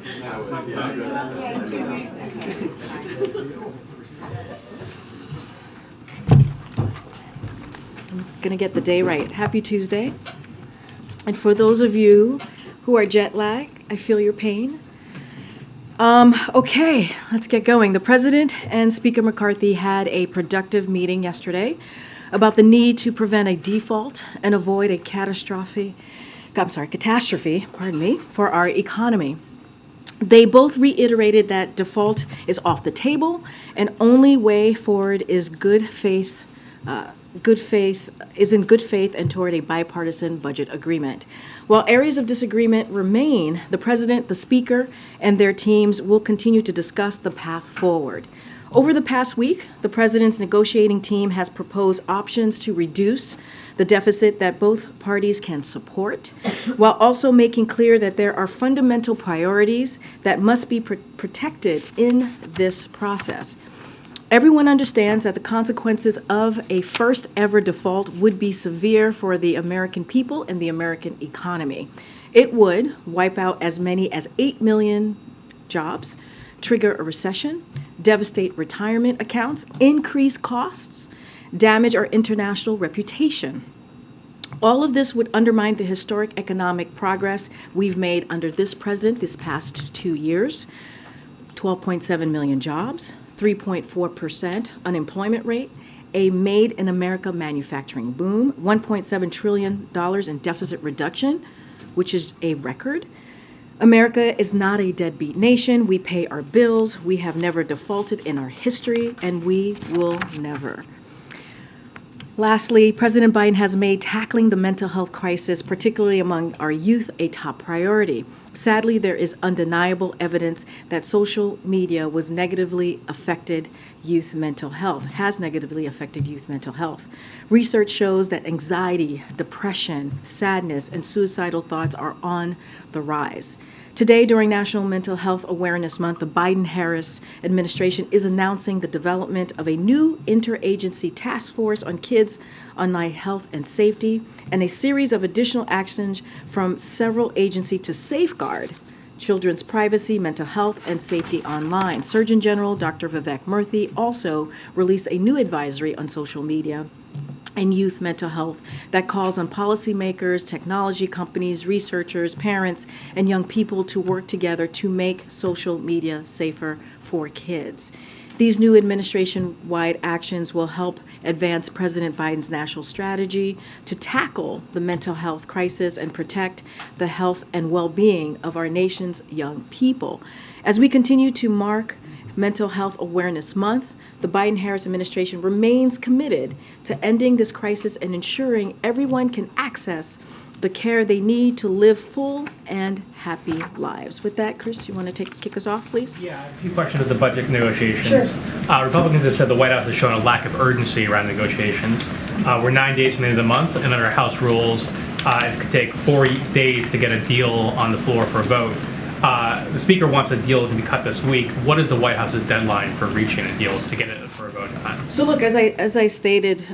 I'm gonna get the day right. Happy Tuesday. And for those of you who are jet lagged, I feel your pain. Okay, let's get going. The President and Speaker McCarthy had a productive meeting yesterday about the need to prevent a default and avoid a catastrophe, for our economy. They both reiterated that default is off the table and only way forward is in good faith and toward a bipartisan budget agreement. While areas of disagreement remain, the President, the Speaker, and their teams will continue to discuss the path forward. Over the past week, the President's negotiating team has proposed options to reduce the deficit that both parties can support, while also making clear that there are fundamental priorities that must be protected in this process. Everyone understands that the consequences of a first ever default would be severe for the American people and the American economy. It would wipe out as many as 8 million jobs, trigger a recession, devastate retirement accounts, increase costs, damage our international reputation. All of this would undermine the historic economic progress we've made under this president this past 2 years. 12.7 million jobs, 3.4% unemployment rate, a made in America manufacturing boom, $1.7 trillion in deficit reduction, which is a record. America is not a deadbeat nation. We pay our bills. We have never defaulted in our history, and we will never. Lastly, President Biden has made tackling the mental health crisis, particularly among our youth, a top priority. Sadly, there is undeniable evidence that social media has negatively affected youth mental health. Research shows that anxiety, depression, sadness, and suicidal thoughts are on the rise. Today, during National Mental Health Awareness Month, the Biden-Harris administration is announcing the development of a new interagency task force on kids' online health and safety, and a series of additional actions from several agencies to safeguard children's privacy, mental health, and safety online. Surgeon General Dr. Vivek Murthy also released a new advisory on social media and youth mental health that calls on policymakers, technology companies, researchers, parents, and young people to work together to make social media safer for kids. These new administration-wide actions will help advance President Biden's national strategy to tackle the mental health crisis and protect the health and well-being of our nation's young people. As we continue to mark Mental Health Awareness Month, the Biden-Harris administration remains committed to ending this crisis and ensuring everyone can access the care they need to live full and happy lives. With that, Chris, you want to kick us off, please? Yeah, I have a few questions of the budget negotiations. Sure. Republicans have said the White House has shown a lack of urgency around negotiations. We're 9 days from the end of the month, and under House rules, it could take 4 days to get a deal on the floor for a vote. The Speaker wants a deal to be cut this week. What is the White House's deadline for reaching a deal to get it for a vote in time? So look, as I stated,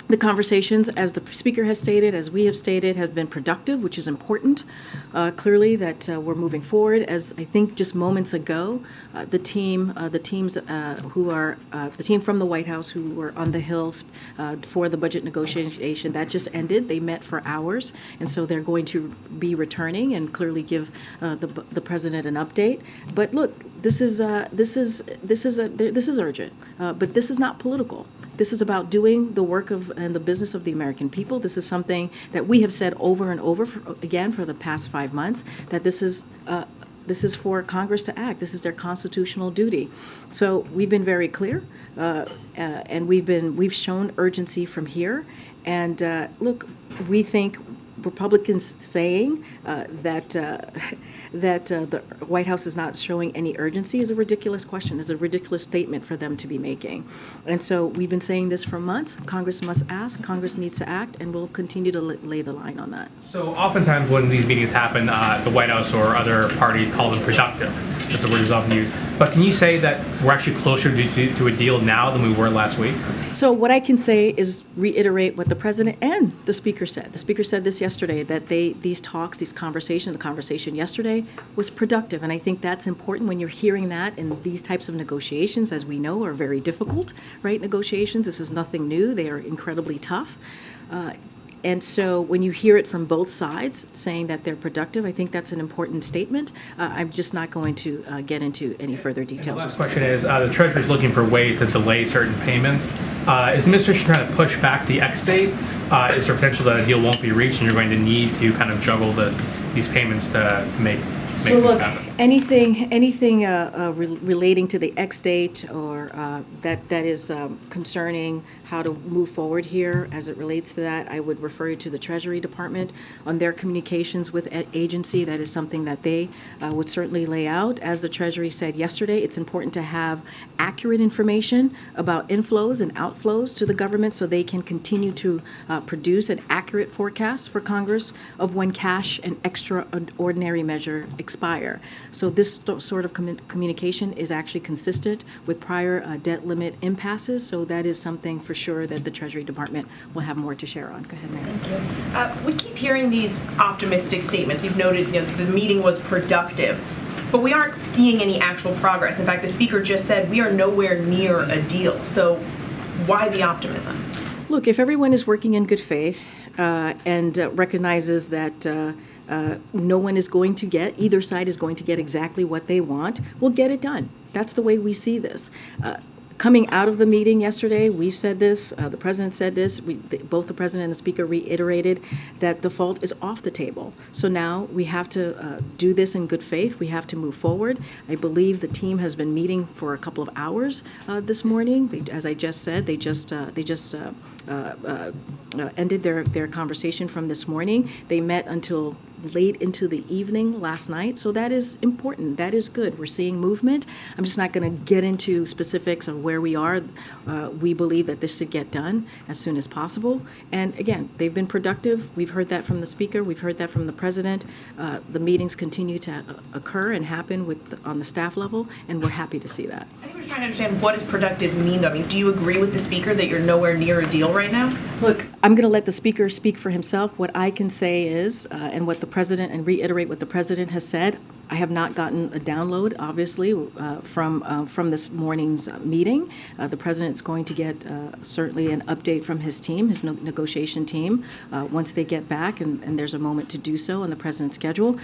the conversations, as the Speaker has stated, as we have stated, have been productive, which is important. Clearly, that we're moving forward. As I think just moments ago, the team from the White House who were on the Hill for the budget negotiation that just ended. They met for hours, and so they're going to be returning and clearly give the president an update. But look, this is urgent, but this is not political. This is about doing the work of and the business of the American people. This is something that we have said over and over again for the past 5 months, that this is for Congress to act. This is their constitutional duty. So we've been very clear, and we've shown urgency from here. And look, we think Republicans saying that the White House is not showing any urgency is a ridiculous question, is a ridiculous statement for them to be making. And so we've been saying this for months. Congress must ask, Congress needs to act, and we'll continue to lay the line on that. So oftentimes when these meetings happen, the White House or other parties call them productive. That's the word is often used. But can you say that we're actually closer to a deal now than we were last week? So what I can say is reiterate what the President and the Speaker said. The Speaker said this yesterday. yesterday that these talks, the conversation yesterday was productive. And I think that's important when you're hearing that in these types of negotiations, as we know, are very difficult, right? Negotiations, this is nothing new. They are incredibly tough. And so when you hear it from both sides saying that they're productive, I think that's an important statement. I'm just not going to get into any further details. And the last question is, the Treasury is looking for ways to delay certain payments. Is the administration trying to push back the X date? Is there potential that a deal won't be reached and you're going to need to kind of juggle these payments to make So look, happen? anything relating to the X date or that is concerning how to move forward here as it relates to that, I would refer you to the Treasury Department on their communications with agency. That is something that they would certainly lay out. As the Treasury said yesterday, it's important to have accurate information about inflows and outflows to the government so they can continue to produce an accurate forecast for Congress of when cash and extraordinary measure expire. So this sort of communication is actually consistent with prior debt limit impasses. So that is something for sure that the Treasury Department will have more to share on. Go ahead, Mary. Thank you. We keep hearing these optimistic statements. You've noted, the meeting was productive, but we aren't seeing any actual progress. In fact, the Speaker just said we are nowhere near a deal. So why the optimism? Look, if everyone is working in good faith and recognizes that no one is going to get, either side is going to get exactly what they want, we'll get it done. That's the way we see this. Coming out of the meeting yesterday, we've said this, the President said this, both the President and the Speaker reiterated that default is off the table. So now we have to do this in good faith. We have to move forward. I believe the team has been meeting for a couple of hours this morning. As I just said, they just ended their conversation from this morning. They met until late into the evening last night, so that is important. That is good. We're seeing movement. I'm just not going to get into specifics of where we are. We believe that this should get done as soon as possible. And again, they've been productive. We've heard that from the Speaker. We've heard that from the President. The meetings continue to occur and happen on the staff level, and we're happy to see that. I think we're trying to understand what does productive mean, though. I mean, do you agree with the Speaker that you're nowhere near a deal right now? Look, I'm going to let the Speaker speak for himself. What I can say is, and what the President, and reiterate what the President has said, I have not gotten a download, obviously, from this morning's meeting. The President's going to get certainly an update from his team, his negotiation team, once they get back, and there's a moment to do so on the President's schedule.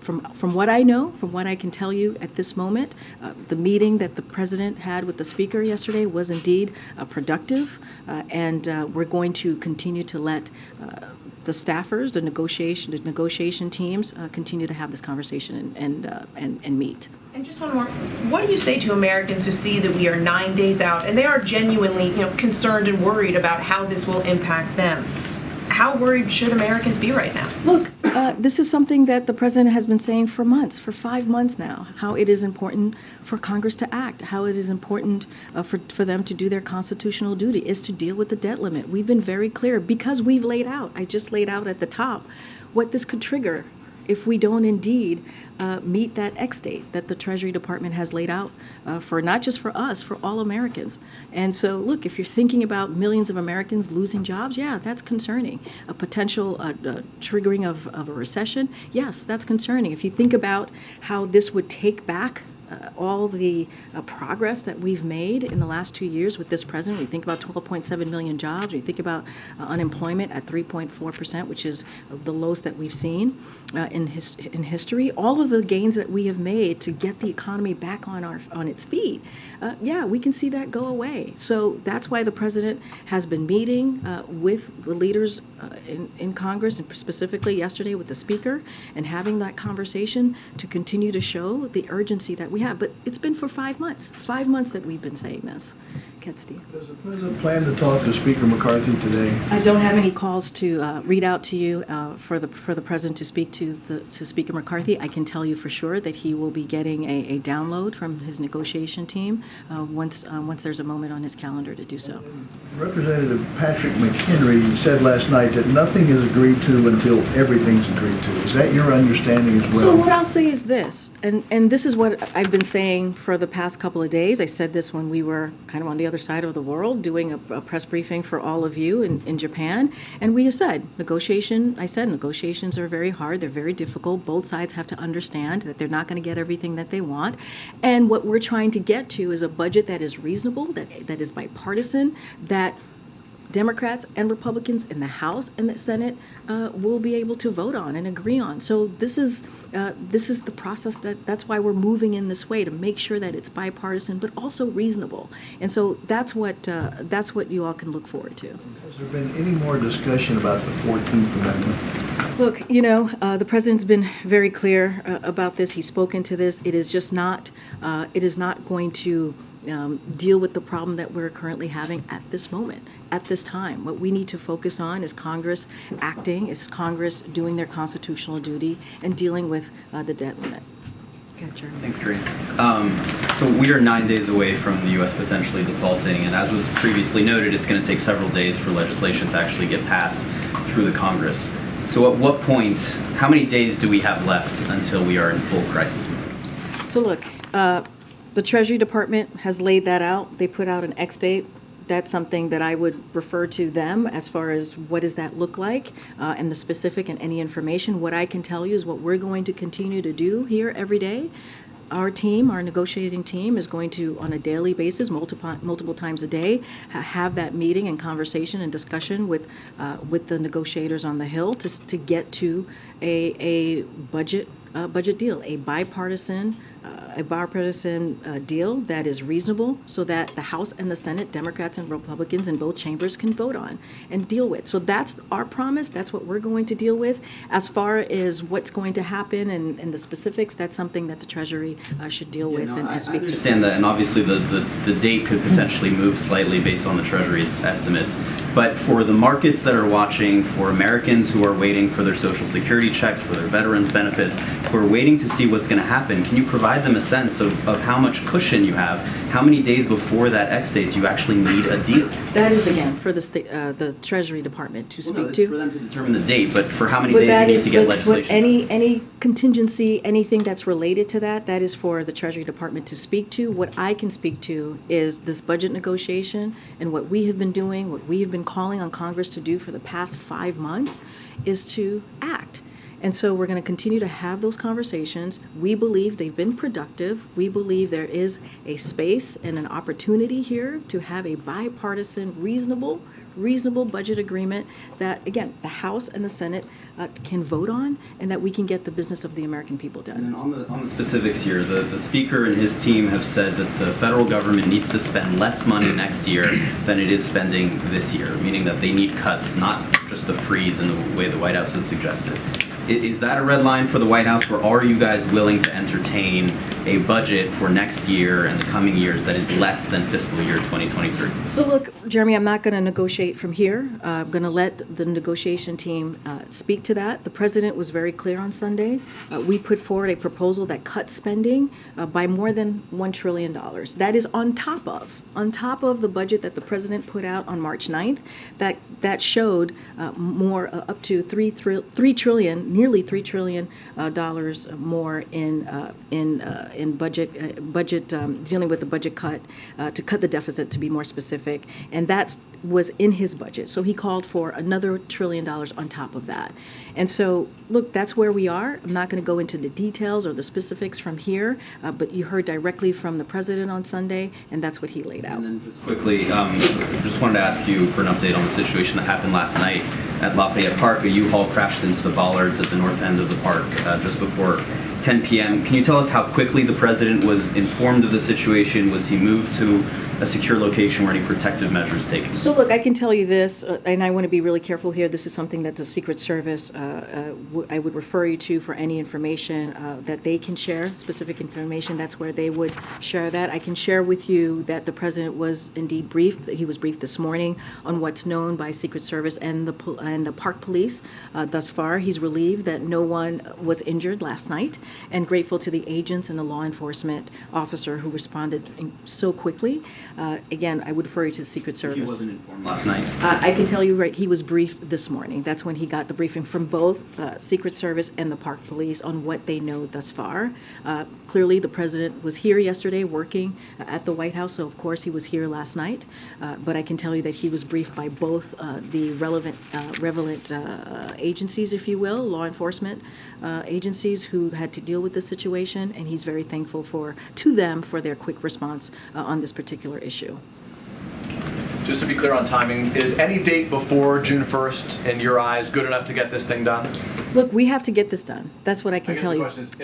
From what I know, from what I can tell you at this moment, the meeting that the President had with the Speaker yesterday was indeed productive, and we're going to continue to let the staffers, the negotiation teams, continue to have this conversation and meet. And just one more. What do you say to Americans who see that we are 9 days out and they are genuinely, concerned and worried about how this will impact them? How worried should Americans be right now? Look, this is something that the President has been saying for months, for 5 months now, how it is important for Congress to act, how it is important for them to do their constitutional duty, is to deal with the debt limit. We've been very clear because we've laid out, I just laid out at the top, what this could trigger if we don't indeed meet that X date that the Treasury Department has laid out for not just for us, for all Americans. And so, look, if you're thinking about millions of Americans losing jobs, yeah, that's concerning. A potential triggering of a recession, yes, that's concerning. If you think about how this would take back all the progress that we've made in the last 2 years with this president. We think about 12.7 million jobs. We think about unemployment at 3.4%, which is the lowest that we've seen in history. All of the gains that we have made to get the economy back on its feet, yeah, we can see that go away. So that's why the president has been meeting with the leaders in Congress, and specifically yesterday with the Speaker, and having that conversation to continue to show the urgency that we have. But it's been for 5 months. 5 months that we've been saying this. Steve. Does the President plan to talk to Speaker McCarthy today? I don't have any calls to read out to you for the President to speak to Speaker McCarthy. I can tell you for sure that he will be getting a download from his negotiation team once there's a moment on his calendar to do so. Representative Patrick McHenry said last night that nothing is agreed to until everything's agreed to. Is that your understanding as well? So what I'll say is this, and this is what I've been saying for the past couple of days. I said this when we were kind of on the other side of the world doing a press briefing for all of you in Japan. And we said, negotiations are very hard. They're very difficult. Both sides have to understand that they're not going to get everything that they want. And what we're trying to get to is a budget that is reasonable, that is bipartisan, that Democrats and Republicans in the House and the Senate will be able to vote on and agree on. So this is the process. That's why we're moving in this way, to make sure that it's bipartisan but also reasonable. And so that's what you all can look forward to. Has there been any more discussion about the 14th Amendment? Look, the president's been very clear about this. He's spoken to this. It is just not. It is not going to deal with the problem that we're currently having at this moment, at this time. What we need to focus on is Congress acting, is Congress doing their constitutional duty and dealing with the debt limit. Gotcha. Thanks, Karine. So we are 9 days away from the U.S. potentially defaulting, and as was previously noted, it's going to take several days for legislation to actually get passed through the Congress. So at what point, how many days do we have left until we are in full crisis mode? So look, the Treasury Department has laid that out. They put out an X date. That's something that I would refer to them as far as what does that look like and the specific and any information. What I can tell you is what we're going to continue to do here every day. Our team, our negotiating team, is going to, on a daily basis, multiple times a day, have that meeting and conversation and discussion with the negotiators on the Hill to get to a budget deal, a bipartisan deal that is reasonable, so that the House and the Senate, Democrats and Republicans in both chambers, can vote on and deal with. So that's our promise. That's what we're going to deal with. As far as what's going to happen and the specifics, that's something that the Treasury should deal with and speak to. I understand that, and obviously the date could potentially move slightly based on the Treasury's estimates. But for the markets that are watching, for Americans who are waiting for their Social Security checks, for their veterans benefits, who are waiting to see what's going to happen, can you provide them a sense of how much cushion you have? How many days before that X date do you actually need a deal? That is, again, for the Treasury Department to speak to. It's for them to determine the date, but for how many days do you need to get legislation? Any contingency, anything that's related to that is for the Treasury Department to speak to. What I can speak to is this budget negotiation, and what we have been doing, what we have been calling on Congress to do for the past 5 months is to act. And so we're going to continue to have those conversations. We believe they've been productive. We believe there is a space and an opportunity here to have a bipartisan, reasonable budget agreement that, again, the House and the Senate can vote on, and that we can get the business of the American people done. And on the specifics here, the Speaker and his team have said that the federal government needs to spend less money next year than it is spending this year, meaning that they need cuts, not just a freeze in the way the White House has suggested. Is that a red line for the White House, or are you guys willing to entertain a budget for next year and the coming years that is less than fiscal year 2023? So look, Jeremy, I'm not going to negotiate from here. I'm going to let the negotiation team speak to that. The president was very clear on Sunday. We put forward a proposal that cuts spending by more than $1 trillion. That is on top of the budget that the president put out on March 9th. That showed more up to $3 trillion, nearly $3 trillion more in budget dealing with the budget cut to cut the deficit, to be more specific, and that was in his budget. So he called for another $1 trillion on top of that. And so, look, that's where we are. I'm not going to go into the details or the specifics from here, but you heard directly from the president on Sunday, and that's what he laid out. And then just quickly, just wanted to ask you for an update on the situation that happened last night at Lafayette Park. A U-Haul crashed into the bollards at the north end of the park just before 10 p.m. Can you tell us how quickly the president was informed of the situation? Was he moved to a secure location where any protective measures taken? So look, I can tell you this, and I want to be really careful here. This is something that the Secret Service, I would refer you to for any information that they can share, specific information. That's where they would share that. I can share with you that the president was indeed briefed. He was briefed this morning on what's known by Secret Service and the park police. Thus far, he's relieved that no one was injured last night. and grateful to the agents and the law enforcement officer who responded so quickly. Again, I would refer you to the Secret Service. He wasn't informed last night. I can tell you, right, he was briefed this morning. That's when he got the briefing from both Secret Service and the Park Police on what they know thus far. Clearly, the president was here yesterday working at the White House, so of course he was here last night. But I can tell you that he was briefed by both the relevant agencies, if you will, law enforcement agencies who had to deal with this situation, and he's very thankful to them for their quick response on this particular issue. Just to be clear on timing, is any date before June 1st, in your eyes, good enough to get this thing done? Look, we have to get this done. That's what I can tell you. Is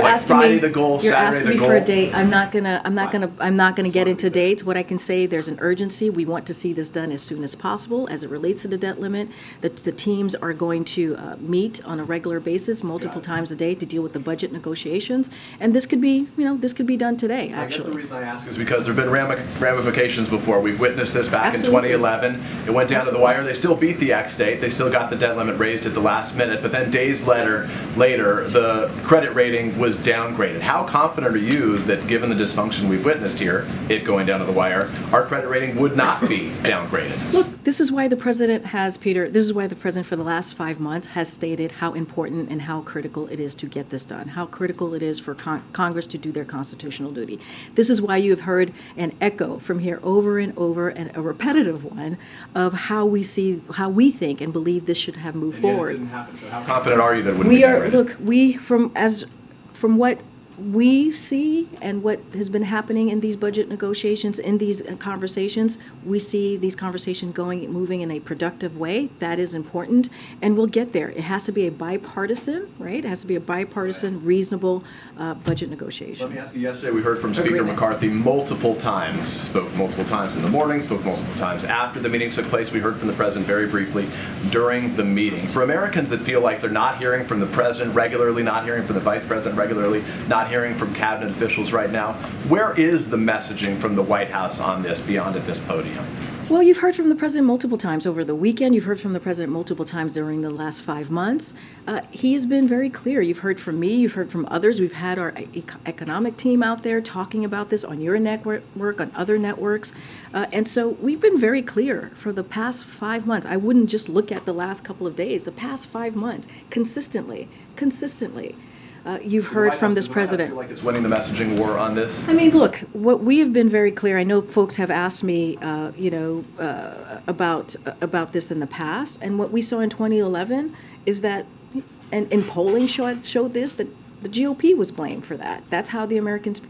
like Friday the goal, you're Saturday asking the me goal? for a date. I'm not gonna get into dates. What I can say, there's an urgency. We want to see this done as soon as possible. As it relates to the debt limit, the teams are going to meet on a regular basis, multiple times a day, to deal with the budget negotiations. And this could be, this could be done today. I guess the Actually, reason I ask is because there have been ramifications before. We've witnessed this back Absolutely. in 2011. It went down to the wire. They still beat the ex-state. They still got the debt limit raised at the last minute. But then days later, the credit rating was downgraded. How confident are you that, given the dysfunction we've witnessed here, it going down to the wire, our credit rating would not be downgraded? look, this is why the president has, Peter, this is why the president for the last 5 months has stated how important and how critical it is to get this done, how critical it is for Congress to do their constitutional duty. This is why you have heard an echo from here over and over, and a repetitive one, of how we think and believe this should have moved forward. It didn't happen. So how confident are you that it wouldn't be We are, downgraded? look, from what we see and what has been happening in these budget negotiations, in these conversations, we see these conversations moving in a productive way. That is important, and we'll get there. It has to be a bipartisan, right? It has to be a bipartisan, reasonable budget negotiation. Let me ask you, yesterday we heard from Speaker Agreement. McCarthy multiple times, spoke multiple times in the morning, spoke multiple times after the meeting took place. We heard from the president very briefly during the meeting. For Americans that feel like they're not hearing from the president regularly, not hearing from the vice president regularly, not hearing from cabinet officials right now, where is the messaging from the White House on this beyond at this podium? Well, you've heard from the president multiple times over the weekend. You've heard from the president multiple times during the last 5 months. He has been very clear. You've heard from me. You've heard from others. We've had our economic team out there talking about this on your network, on other networks. And so we've been very clear for the past 5 months. I wouldn't just look at the last couple of days. The past 5 months, consistently. You've heard from this president. Feel like it's winning the messaging war on this? I mean, look, what we have been very clear. I know folks have asked me, about this in the past, and what we saw in 2011 is that, and polling showed this, that the GOP was blamed for that. That's how the Americans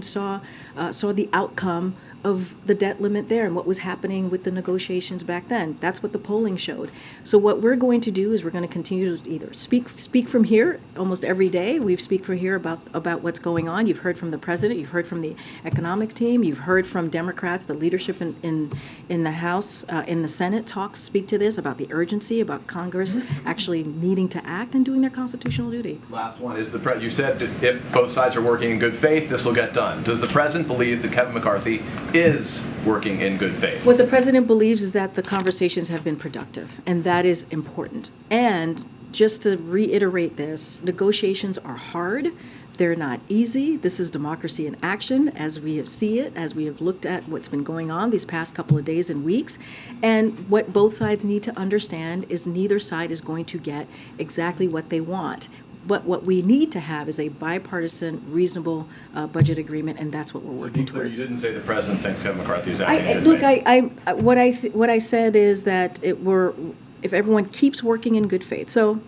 saw the outcome of the debt limit there and what was happening with the negotiations back then. That's what the polling showed. So what we're going to do is we're going to continue to either speak from here almost every day. We speak from here about what's going on. You've heard from the president. You've heard from the economic team. You've heard from Democrats, the leadership in the House, in the Senate speak to this, about the urgency, about Congress actually needing to act and doing their constitutional duty. Last one is you said that if both sides are working in good faith, this will get done. Does the president believe that Kevin McCarthy is working in good faith? What the president believes is that the conversations have been productive, and that is important. And just to reiterate this, negotiations are hard. They're not easy. This is democracy in action, as we have looked at what's been going on these past couple of days and weeks. And what both sides need to understand is neither side is going to get exactly what they want. But what we need to have is a bipartisan, reasonable budget agreement, and that's what we're working towards. You didn't say the president thinks Kevin McCarthy is acting in good faith. What I said is that if everyone keeps working in good faith. So,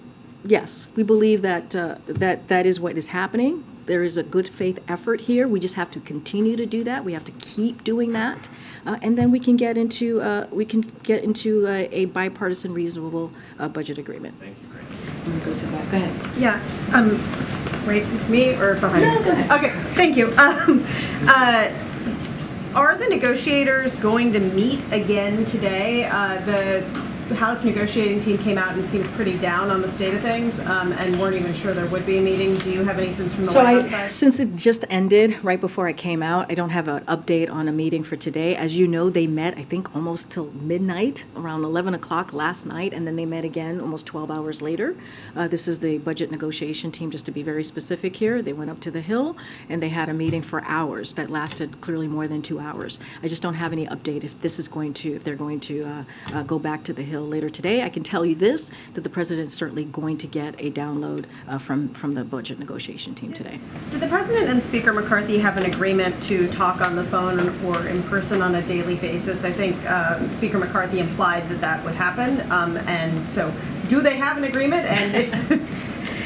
yes, we believe that that is what is happening. There is a good faith effort here. We just have to continue to do that. We have to keep doing that, and then we can get into a bipartisan, reasonable budget agreement. Thank you, Karine. I'm gonna go to that. Go ahead. Yeah, right with me or behind? No, go ahead. Okay, thank you. Are the negotiators going to meet again today? The House negotiating team came out and seemed pretty down on the state of things, and weren't even sure there would be a meeting. Do you have any sense from the White House side? Since it just ended right before I came out, I don't have an update on a meeting for today. As you know, they met, I think, almost till midnight, around 11 o'clock last night, and then they met again almost 12 hours later. This is the budget negotiation team, just to be very specific here. They went up to the Hill, and they had a meeting for hours that lasted clearly more than 2 hours. I just don't have any update if they're going to go back to the Hill later today. I can tell you this, that the president is certainly going to get a download from the budget negotiation team today. Did the President and Speaker McCarthy have an agreement to talk on the phone or in person on a daily basis? I think Speaker McCarthy implied that would happen, and so do they have an agreement, and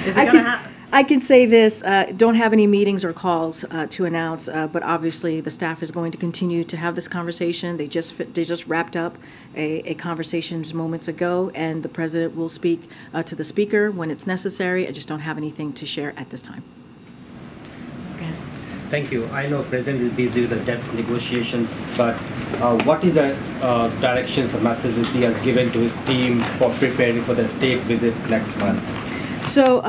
is it going to happen? I can say this, don't have any meetings or calls to announce, but obviously the staff is going to continue to have this conversation. They just wrapped up a conversation moments ago, and the president will speak to the speaker when it's necessary. I just don't have anything to share at this time. Okay. Thank you. I know President is busy with the debt negotiations, but what is the directions or messages he has given to his team for preparing for the state visit next month? So,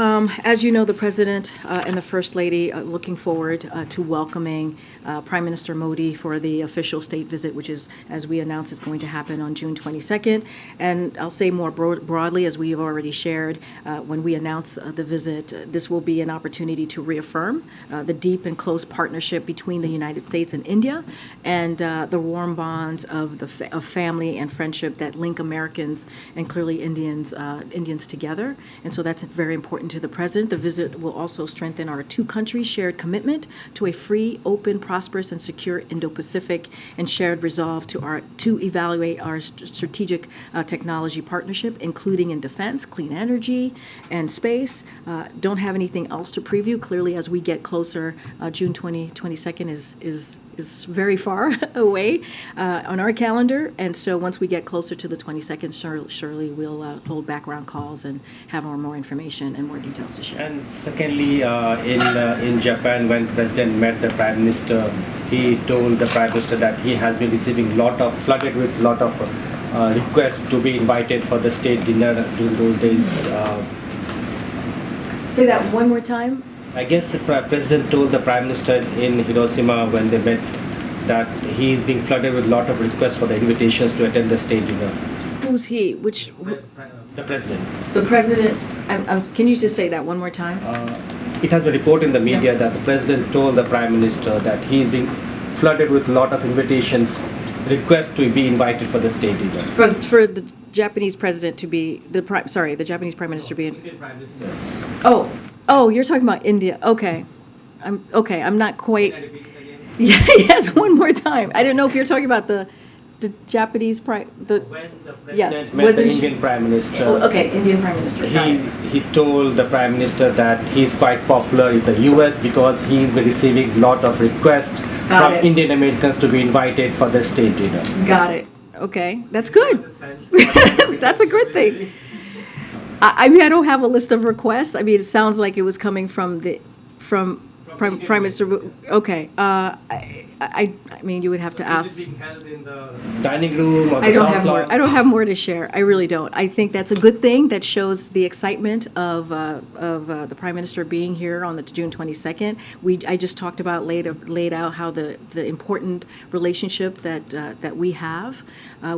as you know, the President and the First Lady are looking forward to welcoming Prime Minister Modi for the official state visit, which is, as we announced, is going to happen on June 22nd. And I'll say more broadly, as we have already shared, when we announced the visit, this will be an opportunity to reaffirm the deep and close partnership between the United States and India, and the warm bonds of family and friendship that link Americans and clearly Indians together. And so that's very important to the President. The visit will also strengthen our two countries' shared commitment to a free, open, prosperous, and secure Indo-Pacific, and shared resolve to evaluate our strategic technology partnership, including in defense, clean energy, and space. Don't have anything else to preview. Clearly, as we get closer, June 22nd is very far away on our calendar, and so once we get closer to the 22nd, surely we'll hold background calls and have more information and more details to share. And secondly, in Japan, when President met the Prime Minister, he told the Prime Minister that he has been receiving flooded with lot of requests to be invited for the state dinner during those days. Say that one more time. I guess the President told the Prime Minister in Hiroshima when they met that he's being flooded with a lot of requests for the invitations to attend the state dinner. Who's he? The President. The President. Can you just say that one more time? It has been reported in the media that the President told the Prime Minister that he's being flooded with a lot of invitations, requests to be invited for the state dinner. For the Japanese President to be the Japanese Prime Minister being. Prime Minister. Oh, you're talking about India. Okay. I'm not quite. Can I repeat it again? Yes, one more time. I don't know if you're talking about the Japanese When the President yes, met the Indian Prime Minister. Okay, Indian Prime Minister. He told the Prime Minister that he's quite popular in the US because he's been receiving a lot of requests from Indian Americans to be invited for the state dinner. Got it. Okay, that's good. That's a good thing. I mean, I don't have a list of requests. I mean, it sounds like it was coming from Prime Minister. Okay. I mean, you would have to ask. Is it being held in the dining room or the I don't have more to share. I really don't. I think that's a good thing. That shows the excitement of the Prime Minister being here on the June 22nd. I just talked about laid out how the important relationship that we have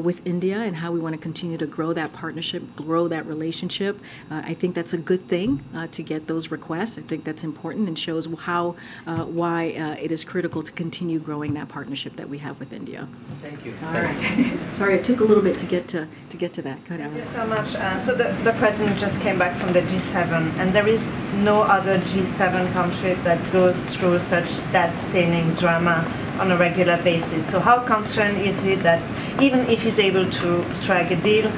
with India and how we want to continue to grow that partnership, grow that relationship. I think that's a good thing to get those requests. I think that's important and shows why it is critical to continue growing that partnership that we have with India. Thank you. All right. Sorry, it took a little bit to get to that. Go ahead. Thank you so much. So the President just came back from the G7, and there is no other G7 country that goes through such debt-ceiling drama on a regular basis. So how concerned is he that even if he's able to strike a deal,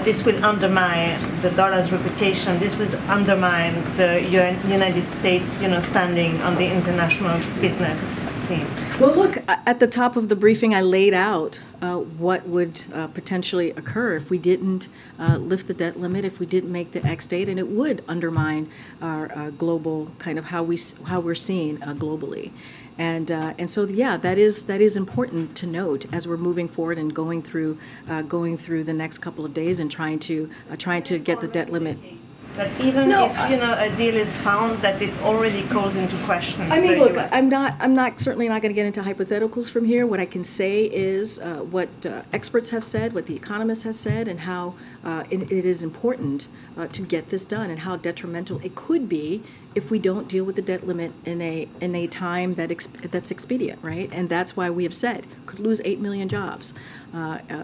this will undermine the dollar's reputation, this will undermine the United States, standing on the international business seen? Well, look, at the top of the briefing, I laid out what would potentially occur if we didn't lift the debt limit, if we didn't make the X date, and it would undermine our global kind of how we're seen globally. And so, yeah, that is important to note as we're moving forward and going through the next couple of days and trying to get the debt limit. That even if a deal is found, that it already calls into question. I mean, look, I'm not certainly not going to get into hypotheticals from here. What I can say is what experts have said, what the economists have said, and how it is important to get this done, and how detrimental it could be if we don't deal with the debt limit in a time that's expedient, right? And that's why we have said could lose 8 million jobs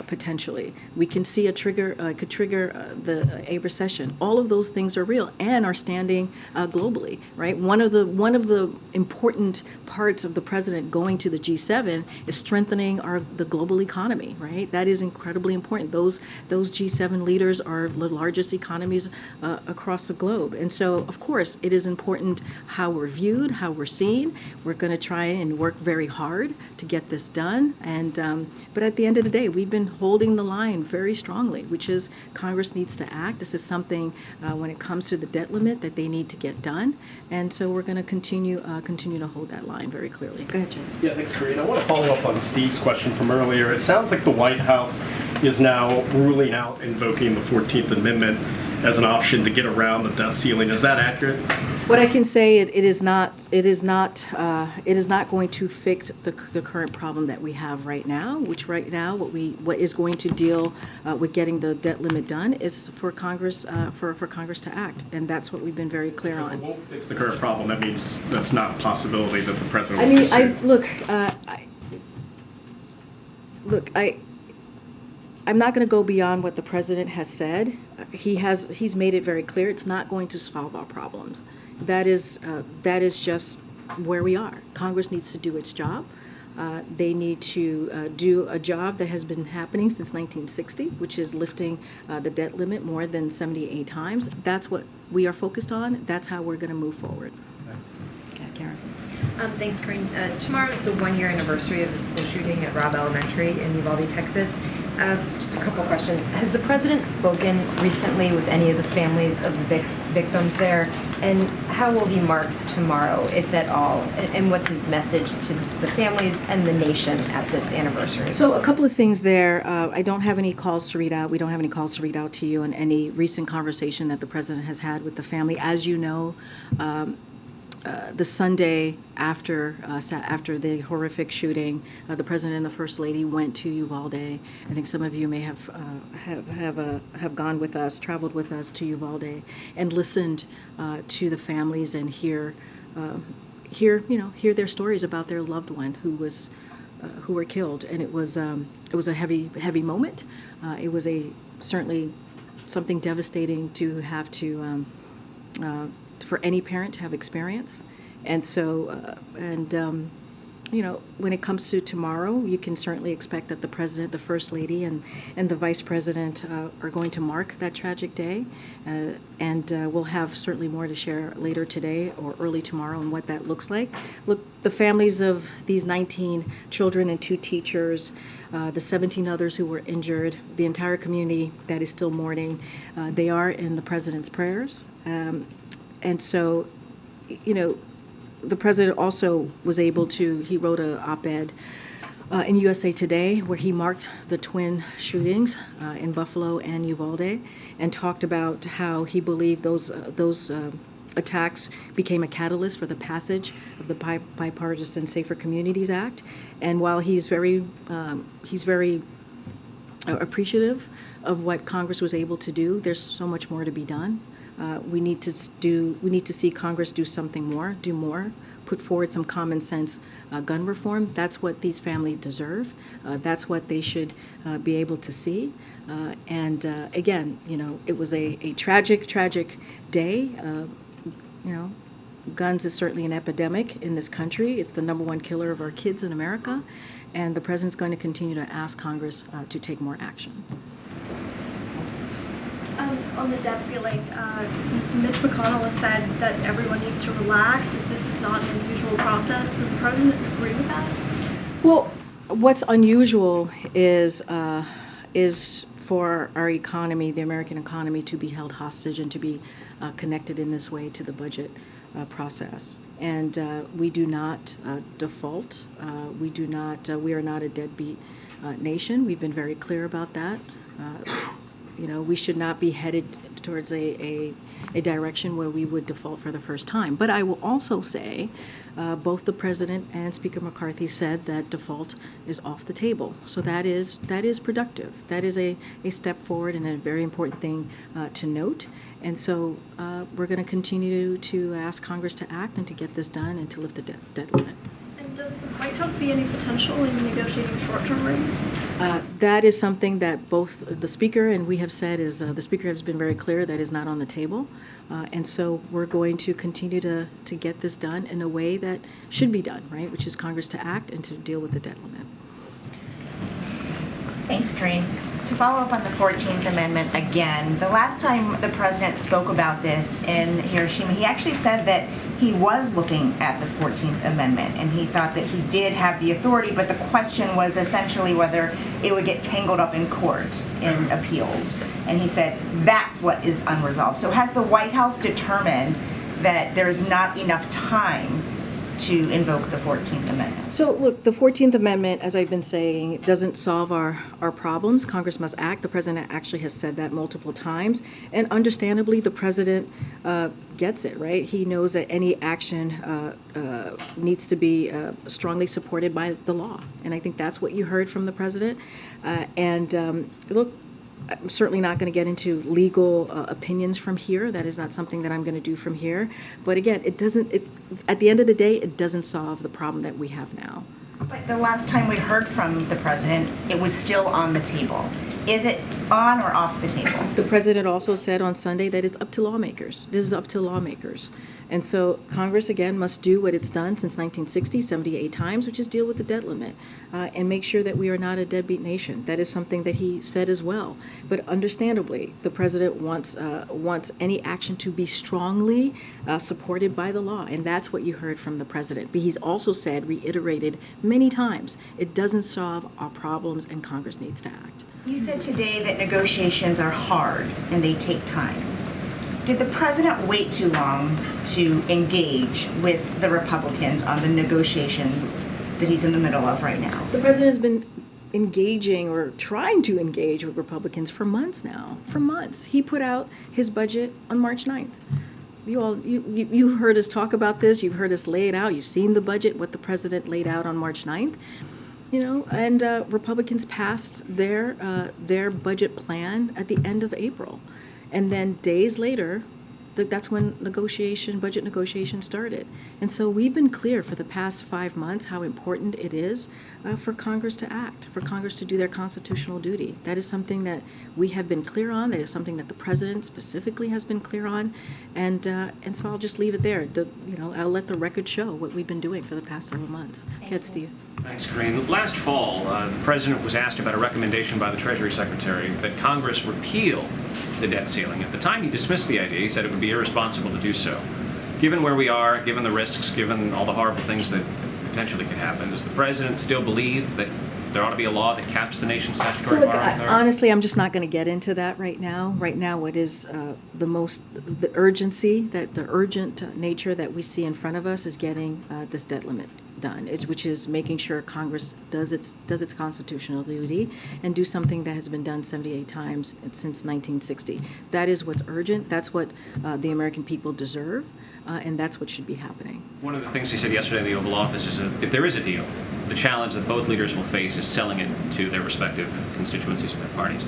potentially. We can see could trigger a recession. All of those things are real and are standing globally, right? One of the important parts of the president going to the G7 is strengthening the global economy, right? That is incredibly important. Those G7 leaders are the largest economies across the globe, and so of course it is important how we're viewed, how we're seen. We're going to try and work very hard to get this done, and but at the end of the day, we've been holding the line very strongly, which is Congress needs to act. This is something when it comes to the debt limit that they need to get done, and so we're going to continue to hold that line very clearly. Go ahead, Jim. Yeah, thanks, Karine. I want to follow up on Steve's question from earlier. It sounds like the White House is now ruling out invoking the 14th Amendment as an option to get around the debt ceiling. Is that accurate? What I can say, it is not going to fix the current problem that we have right now. Which right now, what is going to deal with getting the debt limit done is for Congress for Congress to act, and that's what we've been very clear on. If it won't fix the current problem, that means that's not a possibility that the president. I will mean, pursue. I'm not going to go beyond what the president has said. He's made it very clear it's not going to solve our problems. That is just where we are. Congress needs to do its job. They need to do a job that has been happening since 1960, which is lifting the debt limit more than 78 times. That's what we are focused on. That's how we're going to move forward. Thanks. Okay, Karen. Thanks, Karine. Tomorrow is the one-year anniversary of the school shooting at Robb Elementary in Uvalde, Texas. Just a couple questions. Has the president spoken recently with any of the families of the victims there? And how will he mark tomorrow, if at all? And what's his message to the families and the nation at this anniversary? So a couple of things there. I don't have any calls to read out. We don't have any calls to read out to you on any recent conversation that the president has had with the family. As you know, the Sunday after the horrific shooting, the president and the first lady went to Uvalde. I think some of you may have gone with us, traveled with us to Uvalde, and listened to the families and hear their stories about their loved one who were killed. And it was a heavy moment. It was certainly something devastating to have to. For any parent to have experience. And so, when it comes to tomorrow, you can certainly expect that the president, the first lady, and the vice president are going to mark that tragic day. And we'll have certainly more to share later today or early tomorrow on what that looks like. Look, the families of these 19 children and 2 teachers, the 17 others who were injured, the entire community that is still mourning, they are in the president's prayers. And so, the president also was able to, he wrote an op-ed in USA Today where he marked the twin shootings in Buffalo and Uvalde and talked about how he believed those attacks became a catalyst for the passage of the Bipartisan Safer Communities Act. And while he's very appreciative of what Congress was able to do, there's so much more to be done. We need to see Congress do something more, do more, put forward some common sense gun reform. That's what these families deserve. That's what they should be able to see. And again, it was a tragic day. Guns is certainly an epidemic in this country. It's the #1 killer of our kids in America. And the president's going to continue to ask Congress to take more action. on the debt ceiling, Mitch McConnell has said that everyone needs to relax, that this is not an unusual process. Does the president agree with that? Well, what's unusual is for our economy, the American economy, to be held hostage and to be connected in this way to the budget process. And we do not default. We are not a deadbeat nation. We've been very clear about that. You know, we should not be headed towards a direction where we would default for the first time. But I will also say, both the President and Speaker McCarthy said that default is off the table. So that is productive. That is a step forward and a very important thing to note. And so we're going to continue to ask Congress to act and to get this done and to lift the debt limit. And does the White House see any potential in negotiating short-term rates? That is something that both the Speaker and we have said is, the Speaker has been very clear that is not on the table. And so we're going to continue to get this done in a way that should be done, right? Which is Congress to act and to deal with the debt limit. Thanks, Karine. To follow up on the 14th Amendment again, the last time the President spoke about this in Hiroshima, he actually said that he was looking at the 14th Amendment and he thought that he did have the authority, but the question was essentially whether it would get tangled up in court in appeals. And he said that's what is unresolved. So has the White House determined that there is not enough time to invoke the 14th Amendment? So look, the 14th Amendment, as I've been saying, doesn't solve our problems. Congress must act. The President actually has said that multiple times. And understandably, the President gets it, right? He knows that any action needs to be strongly supported by the law. And I think that's what you heard from the President. Look, I'm certainly not going to get into legal opinions from here. That is not something that I'm going to do from here. But again, at the end of the day, it doesn't solve the problem that we have now. But the last time we heard from the President, it was still on the table. Is it on or off the table? The President also said on Sunday that it's up to lawmakers. This is up to lawmakers. And so Congress, again, must do what it's done since 1960, 78 times, which is deal with the debt limit and make sure that we are not a deadbeat nation. That is something that he said as well. But understandably, the President wants any action to be strongly supported by the law. And that's what you heard from the President. But he's also said, reiterated many times, it doesn't solve our problems and Congress needs to act. You said today that negotiations are hard and they take time. Did the President wait too long to engage with the Republicans on the negotiations that he's in the middle of right now? The President has been engaging or trying to engage with Republicans for months now. For months. He put out his budget on March 9th. You heard us talk about this. You've heard us lay it out. You've seen the budget, what the President laid out on March 9th. You know, and Republicans passed their budget plan at the end of April. And then days later, that's when budget negotiation started. And so we've been clear for the past 5 months how important it is for Congress to act, for Congress to do their constitutional duty. That is something that we have been clear on. That is something that the President specifically has been clear on. And so I'll just leave it there. I'll let the record show what we've been doing for the past several months. Go ahead, Steve. Thanks, Karine. Last fall, the President was asked about a recommendation by the Treasury Secretary that Congress repeal the debt ceiling. At the time, he dismissed the idea. He said it would be irresponsible to do so. Given where we are, given the risks, given all the horrible things that potentially could happen, does the President still believe that there ought to be a law that caps the nation's statutory borrowing authority? Honestly, I'm just not going to get into that right now. Right now, what is the urgent nature that we see in front of us is getting this debt limit done, which is making sure Congress does its constitutional duty and do something that has been done 78 times since 1960. That is what's urgent. That's what the American people deserve, and that's what should be happening. One of the things he said yesterday in the Oval Office is that if there is a deal, the challenge that both leaders will face is selling it to their respective constituencies and their parties.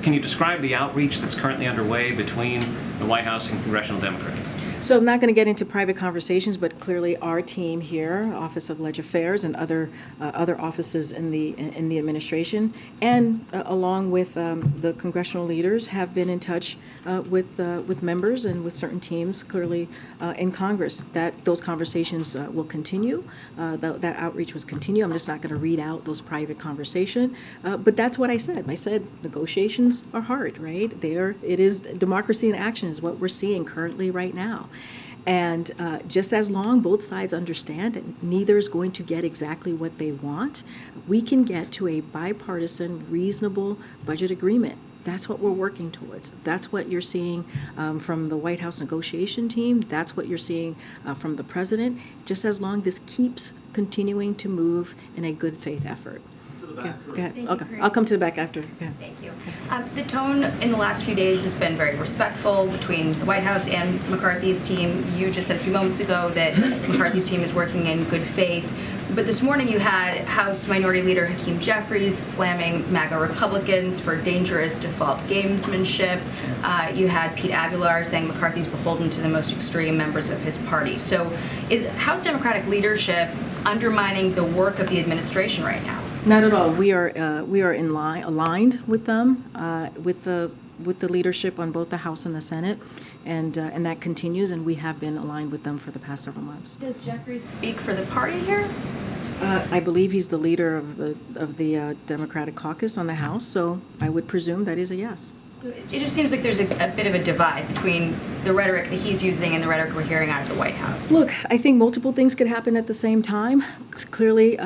Can you describe the outreach that's currently underway between the White House and Congressional Democrats? So I'm not going to get into private conversations, but clearly our team here, Office of Leg Affairs and other offices in the administration, and along with the congressional leaders, have been in touch with members and with certain teams clearly in Congress. Those conversations will continue. That outreach was continue. I'm just not going to read out those private conversations, but that's what I said. I said negotiations are hard, right? It is democracy in action is what we're seeing currently right now. And just as long both sides understand that neither is going to get exactly what they want, we can get to a bipartisan, reasonable budget agreement. That's what we're working towards. That's what you're seeing from the White House negotiation team. That's what you're seeing from the president, just as long this keeps continuing to move in a good faith effort. Okay, go ahead. Okay, I'll come to the back after. Thank you. The tone in the last few days has been very respectful between the White House and McCarthy's team. You just said a few moments ago that McCarthy's team is working in good faith. But this morning you had House Minority Leader Hakeem Jeffries slamming MAGA Republicans for dangerous default gamesmanship. You had Pete Aguilar saying McCarthy's beholden to the most extreme members of his party. So is House Democratic leadership undermining the work of the administration right now? Not at all. We are aligned with them, with the leadership on both the House and the Senate, and that continues. And we have been aligned with them for the past several months. Does Jeffries speak for the party here? I believe he's the leader of the Democratic caucus on the House, so I would presume that is a yes. So it just seems like there's a bit of a divide between the rhetoric that he's using and the rhetoric we're hearing out of the White House. Look, I think multiple things could happen at the same time. Clearly,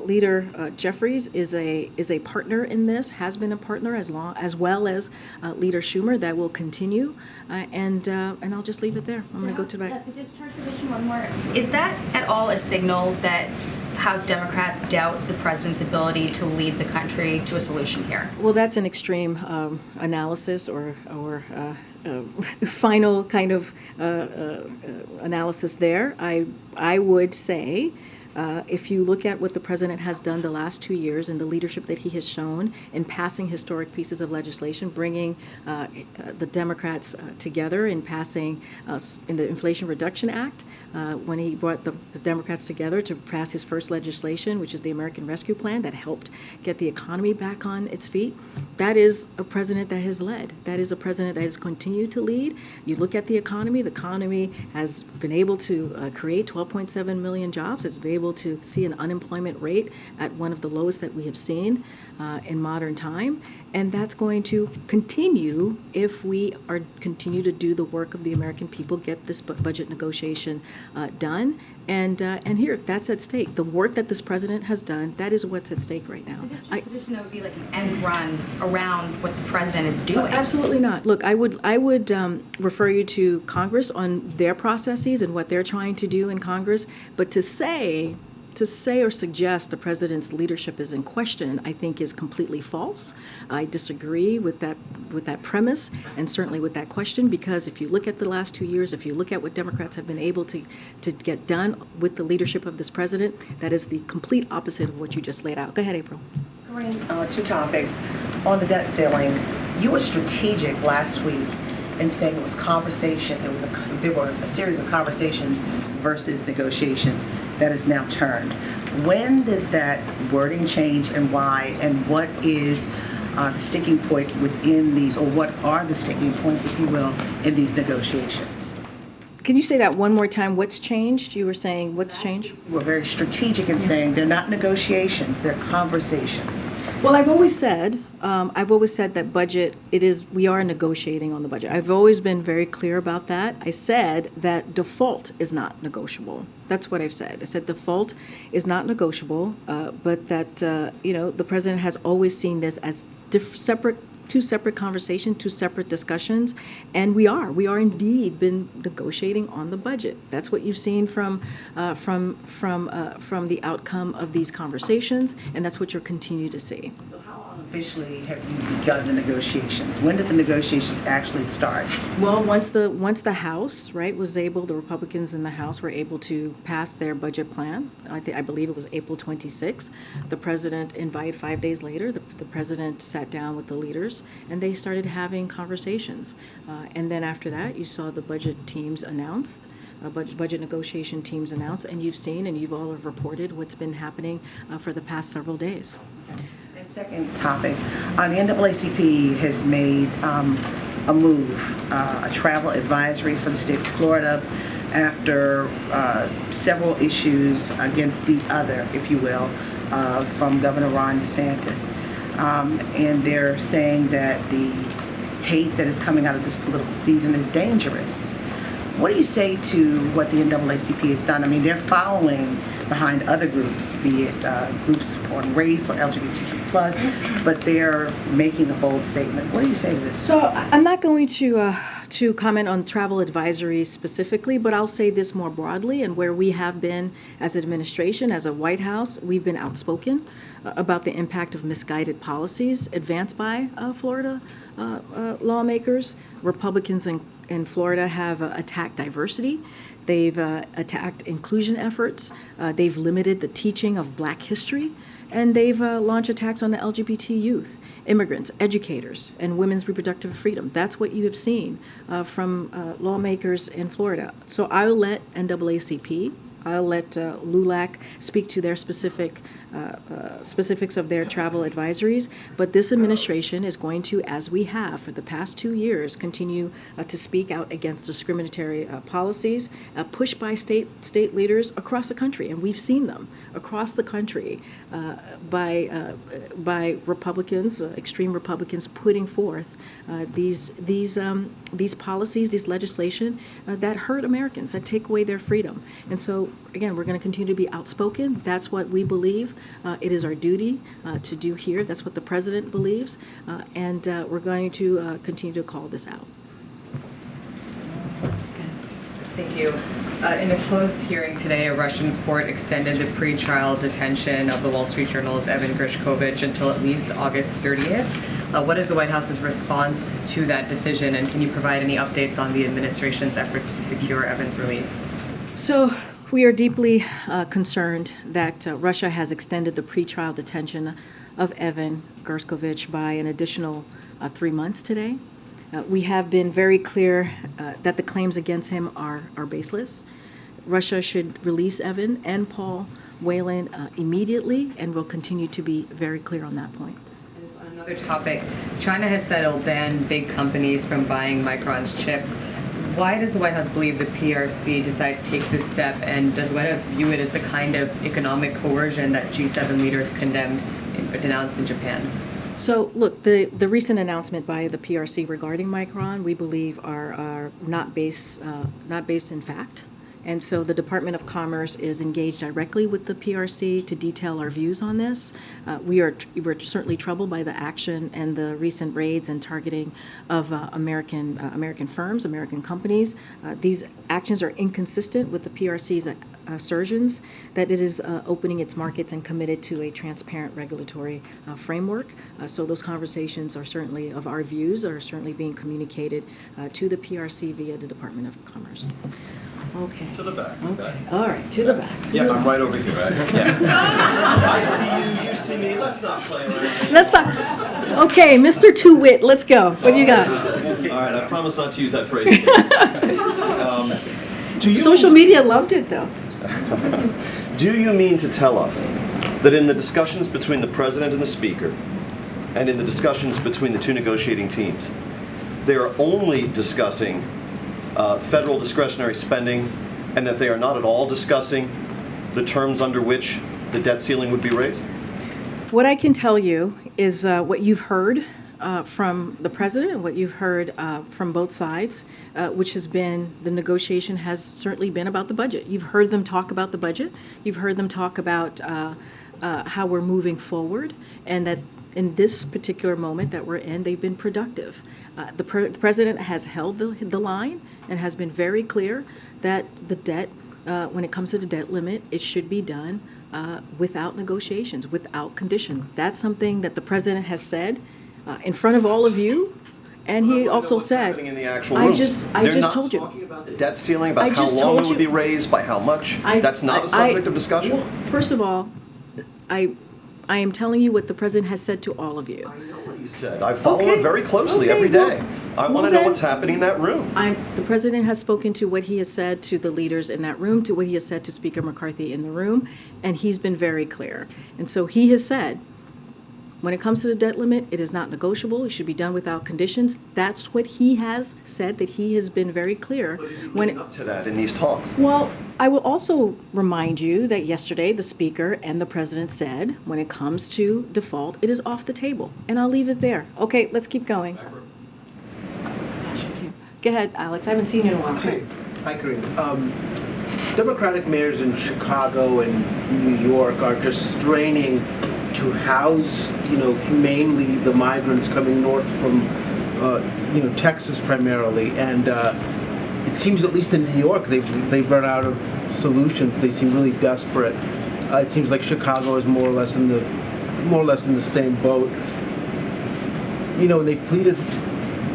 Leader Jeffries is a partner in this, has been a partner as well as Leader Schumer. That will continue, and I'll just leave it there. I'm going to go to back. The discharge provision, one more. Is that at all a signal that House Democrats doubt the president's ability to lead the country to a solution here? Well, that's an extreme analysis or final kind of analysis there. I would say if you look at what the president has done the last 2 years and the leadership that he has shown in passing historic pieces of legislation, bringing the Democrats together in passing in the Inflation Reduction Act, when he brought the Democrats together to pass his first legislation, which is the American Rescue Plan, that helped get the economy back on its feet. That is a president that has led. That is a president that has continued to lead. You look at the economy has been able to create 12.7 million jobs. It's been able to see an unemployment rate at one of the lowest that we have seen in modern time. And that's going to continue if we continue to do the work of the American people, get this budget negotiation done. And here, that's at stake. The work that this president has done, that is what's at stake right now. The discharge provision, that would be like an end run around what the president is doing. Absolutely not. Look, I would refer you to Congress on their processes and what they're trying to do in Congress. But to say or suggest the president's leadership is in question, I think is completely false. I disagree with that premise and certainly with that question, because if you look at the last 2 years, if you look at what Democrats have been able to get done with the leadership of this president, that is the complete opposite of what you just laid out. Go ahead, April. Two topics. On the debt ceiling, you were strategic last week in saying it was conversation. There were a series of conversations versus negotiations. That is now turned. When did that wording change and why? And what is the sticking point within these, or what are the sticking points, if you will, in these negotiations? Can you say that one more time? What's changed? You were saying what's changed? You were very strategic in saying they're not negotiations, they're conversations. Well, I've always said that budget, we are negotiating on the budget. I've always been very clear about that. I said that default is not negotiable. That's what I've said. I said default is not negotiable, but that, the president has always seen this as two separate conversations, two separate discussions, and we are indeed been negotiating on the budget. That's what you've seen from the outcome of these conversations, and that's what you'll continue to see. So how officially have you begun the negotiations? When did the negotiations actually start? Well, once the House, right, was able, the Republicans in the House were able to pass their budget plan. I believe it was April 26th. The president invited 5 days later. The president sat down with the leaders, and they started having conversations. And then after that, you saw the budget teams announced. Budget negotiation teams announced, and you've seen and you've all have reported what's been happening for the past several days. And second topic, the NAACP has made a move, a travel advisory for the state of Florida after several issues against the other, if you will, from Governor Ron DeSantis. And they're saying that the hate that is coming out of this political season is dangerous. What do you say to what the NAACP has done? I mean, they're following behind other groups, be it groups supporting race or LGBTQ+, but they're making a bold statement. What do you say to this? So I'm not going to comment on travel advisories specifically, but I'll say this more broadly, and where we have been as an administration, as a White House, we've been outspoken about the impact of misguided policies advanced by Florida lawmakers. Republicans in Florida have attacked diversity. They've attacked inclusion efforts. They've limited the teaching of Black history. And they've launched attacks on the LGBT youth, immigrants, educators, and women's reproductive freedom. That's what you have seen from lawmakers in Florida. So I'll let NAACP, I'll let LULAC speak to their specifics of their travel advisories, but this administration is going to, as we have for the past 2 years, continue to speak out against discriminatory policies pushed by state leaders across the country, and we've seen them across the country by Republicans, extreme Republicans, putting forth these policies, these legislation that hurt Americans, that take away their freedom. And so, again, we're going to continue to be outspoken. That's what we believe it is our duty to do here. That's what the president believes, and we're going to continue to call this out. Thank you. In a closed hearing today, a Russian court extended the pre-trial detention of the Wall Street Journal's Evan Grushkovich until at least August 30th. What is the White House's response to that decision, and can you provide any updates on the administration's efforts to secure Evan's release? So we are deeply concerned that Russia has extended the pretrial detention of Evan Grushkovich by an additional 3 months today. We have been very clear that the claims against him are baseless. Russia should release Evan and Paul Whelan immediately, and will continue to be very clear on that point. On another topic, China has said it'll ban big companies from buying Micron's chips. Why does the White House believe the PRC decided to take this step, and does the White House view it as the kind of economic coercion that G7 leaders denounced in Japan? So, look, the recent announcement by the PRC regarding Micron, we believe are not based in fact. And so the Department of Commerce is engaged directly with the PRC to detail our views on this. We're certainly troubled by the action and the recent raids and targeting of American firms, American companies. These actions are inconsistent with the PRC's assertions that it is opening its markets and committed to a transparent regulatory framework. So those conversations are certainly, of our views, are certainly being communicated to the PRC via the Department of Commerce. Okay. To the back. Okay. All right, to the back. Yeah, I'm right over here. Right? Yeah. I see you, you see me. Let's not play around. Let's not. Okay, Mr. TwoWhit, let's go. What do you got? All right, I promise not to use that phrase again. Social media loved it, though. Do you mean to tell us that in the discussions between the President and the Speaker, and in the discussions between the two negotiating teams, they are only discussing federal discretionary spending, and that they are not at all discussing the terms under which the debt ceiling would be raised? What I can tell you is what you've heard from the President and what you've heard from both sides, which has been, the negotiation has certainly been about the budget. You've heard them talk about the budget. You've heard them talk about how we're moving forward, and that in this particular moment that we're in, they've been productive. The President has held the line and has been very clear that the debt when it comes to the debt limit, it should be done without negotiations, without condition. That's something that the president has said in front of all of you. And he also said, in the actual I rooms. just told you. Talking about the debt ceiling, about I how just long told it would you. be raised, by how much. That's not a subject of discussion. Well, first of all, I am telling you what the president has said to all of you. I know what he said. I follow it very closely every day. I want to know what's happening in that room. The president has spoken to what he has said to the leaders in that room, to what he has said to Speaker McCarthy in the room, and he's been very clear. And so he has said, when it comes to the debt limit, it is not negotiable. It should be done without conditions. That's what he has said, that he has been very clear. But is he leading up to that in these talks? Well, I will also remind you that yesterday the Speaker and the President said, when it comes to default, it is off the table. And I'll leave it there. Okay, let's keep going. Gosh, I can't. Go ahead, Alex. I haven't seen you in a while. Hi, Karine. Democratic mayors in Chicago and New York are just straining to house, humanely the migrants coming north from, Texas primarily. And it seems, at least in New York, they've run out of solutions. They seem really desperate. It seems like Chicago is more or less in the same boat. And they've pleaded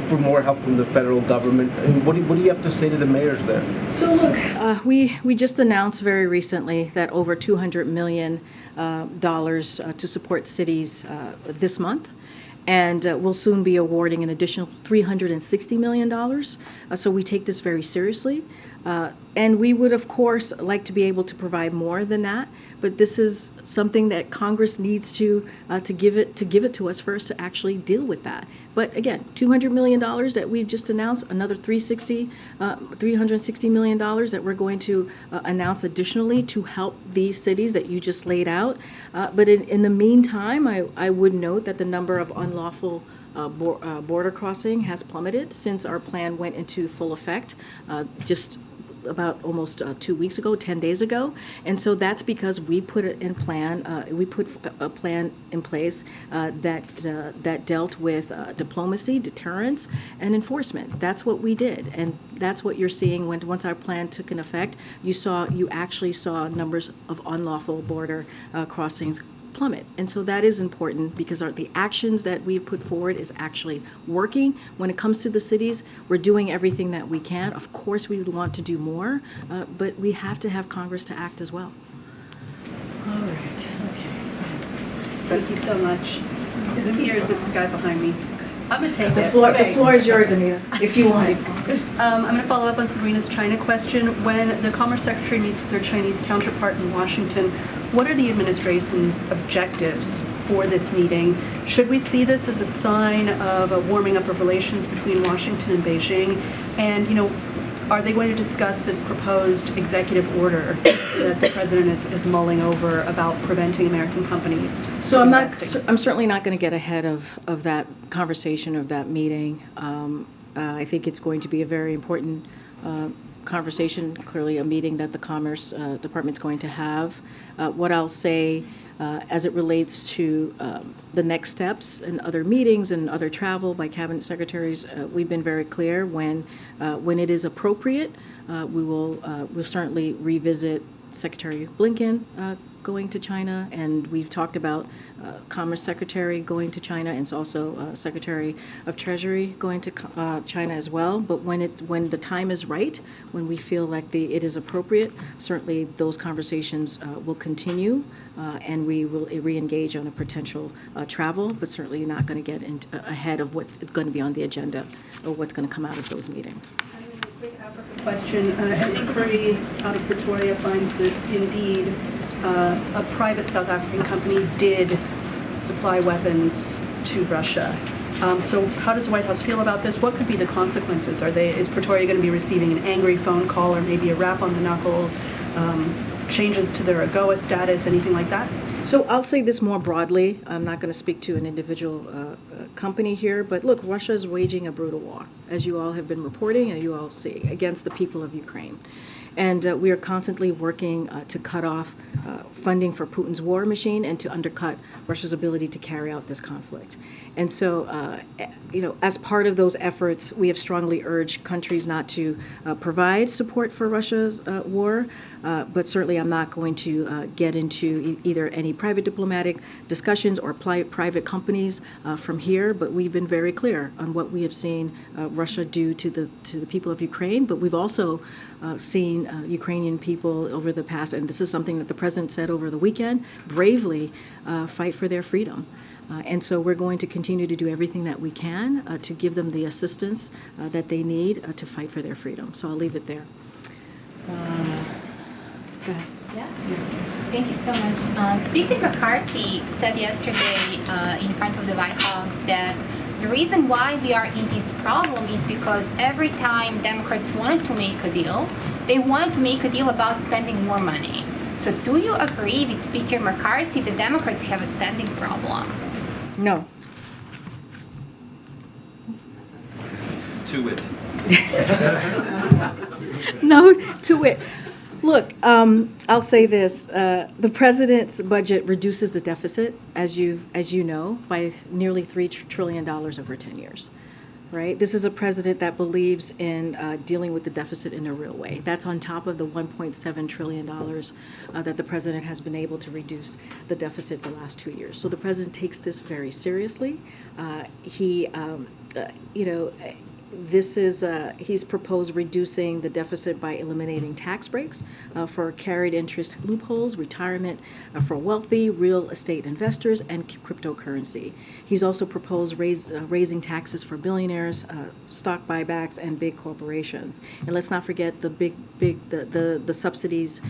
for more help from the federal government. I mean, what do you have to say to the mayors there? So look, we just announced very recently that over $200 million to support cities this month, and we'll soon be awarding an additional $360 million. So we take this very seriously, and we would of course like to be able to provide more than that. But this is something that Congress needs to give it to us first to actually deal with that. But again, $200 million that we've just announced, another $360 million that we're going to announce additionally to help these cities that you just laid out. But in the meantime, I would note that the number of unlawful border crossing has plummeted since our plan went into full effect just about almost 2 weeks ago, 10 days ago. And so that's because we put a plan in place that dealt with diplomacy, deterrence, and enforcement. That's what we did, and that's what you're seeing once our plan took in effect. You actually saw numbers of unlawful border crossings plummet. And so that is important because the actions that we've put forward is actually working. When it comes to the cities, we're doing everything that we can. Of course, we would want to do more, but we have to have Congress to act as well. All right. Okay. Thank you so much. Is it me or is it the guy behind me? I'm going to take The it. floor, Okay. the floor is yours, Anita, if you want. I'm going to follow up on Sabrina's China question. When the Commerce Secretary meets with their Chinese counterpart in Washington, what are the administration's objectives for this meeting? Should we see this as a sign of a warming up of relations between Washington and Beijing? And, are they going to discuss this proposed executive order that the president is mulling over about preventing American companies? So I'm certainly not going to get ahead of that conversation, of that meeting. I think it's going to be a very important conversation, clearly a meeting that the Commerce Department's going to have. What I'll say as it relates to the next steps and other meetings and other travel by cabinet secretaries, we've been very clear when it is appropriate, we'll certainly revisit Secretary Blinken going to China, and we've talked about Commerce Secretary going to China, and it's also Secretary of Treasury going to China as well. But when the time is right, when we feel like it is appropriate, certainly those conversations will continue, and we will re-engage on a potential travel, but certainly not going to get ahead of what's going to be on the agenda or what's going to come out of those meetings. Quick Africa question. An inquiry out of Pretoria finds that indeed a private South African company did supply weapons to Russia. So how does the White House feel about this? What could be the consequences? Is Pretoria going to be receiving an angry phone call or maybe a rap on the knuckles, changes to their AGOA status, anything like that? So I'll say this more broadly. I'm not going to speak to an individual company here, but look, Russia is waging a brutal war, as you all have been reporting and you all see, against the people of Ukraine. And we are constantly working to cut off funding for Putin's war machine and to undercut Russia's ability to carry out this conflict. And so, as part of those efforts, we have strongly urged countries not to provide support for Russia's war, but certainly I'm not going to get into either any private diplomatic discussions or private companies from here, but we've been very clear on what we have seen Russia do to the people of Ukraine, but we've also seen Ukrainian people over the past, and this is something that the President said over the weekend, bravely fight for their freedom. And so we're going to continue to do everything that we can to give them the assistance that they need to fight for their freedom. So I'll leave it there. Go ahead. Yeah. Thank you so much. Speaker McCarthy said yesterday in front of the White House that the reason why we are in this problem is because every time Democrats wanted to make a deal, they wanted to make a deal about spending more money. So do you agree with Speaker McCarthy that Democrats have a spending problem? No. TwoWhit. No, TwoWhit. Look, I'll say this: the president's budget reduces the deficit, as you know, by nearly $3 trillion over 10 years. Right? This is a president that believes in dealing with the deficit in a real way. That's on top of the $1.7 trillion that the president has been able to reduce the deficit the last 2 years. So the president takes this very seriously. He's proposed reducing the deficit by eliminating tax breaks for carried interest loopholes, retirement for wealthy real estate investors, and cryptocurrency. He's also proposed raising taxes for billionaires, stock buybacks, and big corporations. And let's not forget the subsidies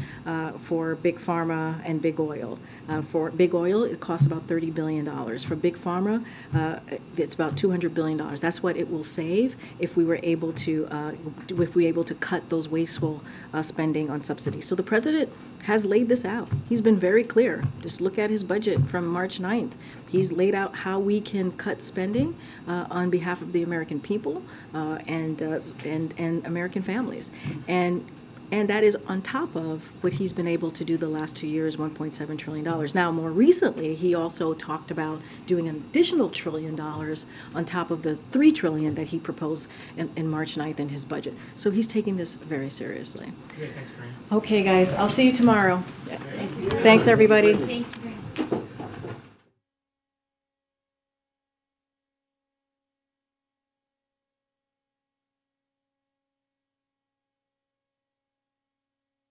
for big pharma and big oil. For big oil, it costs about $30 billion. For big pharma, it's about $200 billion. That's what it will save if we were able to cut those wasteful spending on subsidies. So the president has laid this out. He's been very clear. Just look at his budget from March 9th. He's laid out how we can cut spending on behalf of the American people and American families. And that is on top of what he's been able to do the last 2 years, $1.7 trillion. Now, more recently, he also talked about doing an additional $1 trillion on top of the $3 trillion that he proposed in March 9th in his budget. So he's taking this very seriously. Okay, thanks, Karine. Okay, guys, I'll see you tomorrow. Thanks, everybody.